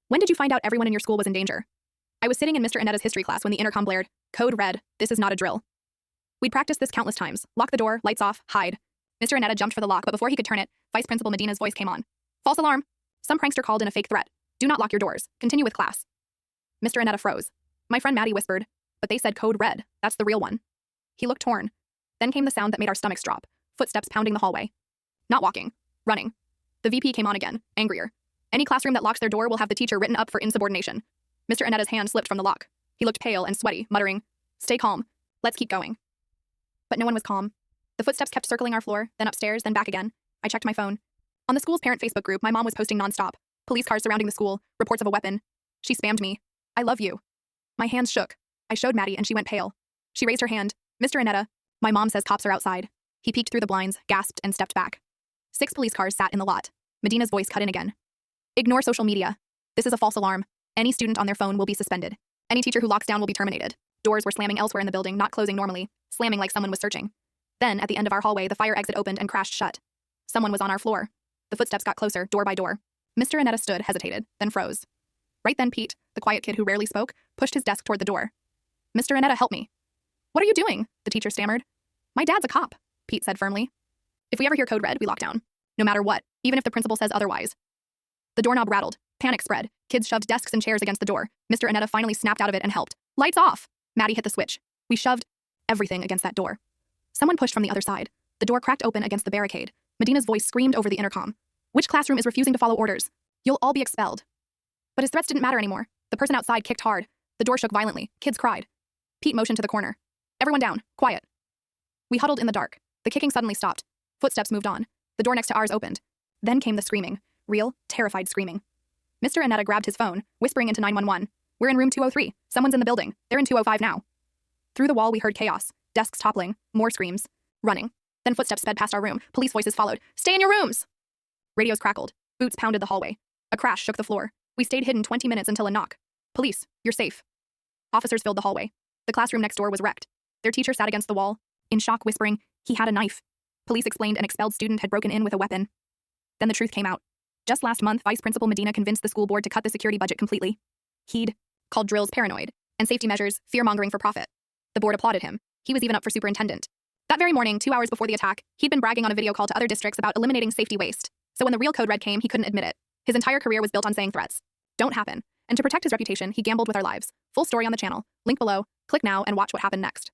When did you find out everyone in your school was in danger? I was sitting in Mr. Anetta's history class when the intercom blared, "Code red, this is not a drill." We'd practiced this countless times. Lock the door, lights off, hide. Mr. Anetta jumped for the lock, but before he could turn it, Vice Principal Medina's voice came on. "False alarm." Some prankster called in a fake threat. "Do not lock your doors. Continue with class." Mr. Anetta froze. My friend Maddie whispered, "But they said code red. That's the real one." He looked torn. Then came the sound that made our stomachs drop. Footsteps pounding the hallway. Not walking. Running. The VP came on again, angrier. "Any classroom that locks their door will have the teacher written up for insubordination." Mr. Anetta's hand slipped from the lock. He looked pale and sweaty, muttering, "Stay calm. Let's keep going." But no one was calm. The footsteps kept circling our floor, then upstairs, then back again. I checked my phone. On the school's parent Facebook group, my mom was posting nonstop. Police cars surrounding the school, reports of a weapon. She spammed me. "I love you." My hands shook. I showed Maddie and she went pale. She raised her hand. "Mr. Anetta, my mom says cops are outside." He peeked through the blinds, gasped, and stepped back. 6 police cars sat in the lot. Medina's voice cut in again. "Ignore social media. This is a false alarm. Any student on their phone will be suspended. Any teacher who locks down will be terminated." Doors were slamming elsewhere in the building, not closing normally, slamming like someone was searching. Then, at the end of our hallway, the fire exit opened and crashed shut. Someone was on our floor. The footsteps got closer, door by door. Mr. Anetta stood, hesitated, then froze. Right then, Pete, the quiet kid who rarely spoke, pushed his desk toward the door. "Mr. Anetta, help me." "What are you doing?" the teacher stammered. "My dad's a cop," Pete said firmly. "If we ever hear code red, we lock down. No matter what, even if the principal says otherwise." The doorknob rattled. Panic spread. Kids shoved desks and chairs against the door. Mr. Anetta finally snapped out of it and helped. "Lights off!" Maddie hit the switch. We shoved everything against that door. Someone pushed from the other side. The door cracked open against the barricade. Medina's voice screamed over the intercom. "Which classroom is refusing to follow orders? You'll all be expelled." But his threats didn't matter anymore. The person outside kicked hard. The door shook violently. Kids cried. Pete motioned to the corner. "Everyone down. Quiet." We huddled in the dark. The kicking suddenly stopped. Footsteps moved on. The door next to ours opened. Then came the screaming. Real, terrified screaming. Mr. Anetta grabbed his phone, whispering into 911. "We're in room 203. Someone's in the building. They're in 205 now." Through the wall we heard chaos. Desks toppling. More screams. Running. Then footsteps sped past our room. Police voices followed. "Stay in your rooms!" Radios crackled. Boots pounded the hallway. A crash shook the floor. We stayed hidden 20 minutes until a knock. "Police, you're safe." Officers filled the hallway. The classroom next door was wrecked. Their teacher sat against the wall, in shock, whispering, "He had a knife." Police explained an expelled student had broken in with a weapon. Then the truth came out. Just last month, Vice Principal Medina convinced the school board to cut the security budget completely. He'd called drills paranoid, and safety measures fear-mongering for profit. The board applauded him. He was even up for superintendent. That very morning, 2 hours before the attack, he'd been bragging on a video call to other districts about eliminating safety waste. So when the real code red came, he couldn't admit it. His entire career was built on saying threats don't happen. And to protect his reputation, he gambled with our lives. Full story on the channel. Link below. Click now and watch what happened next.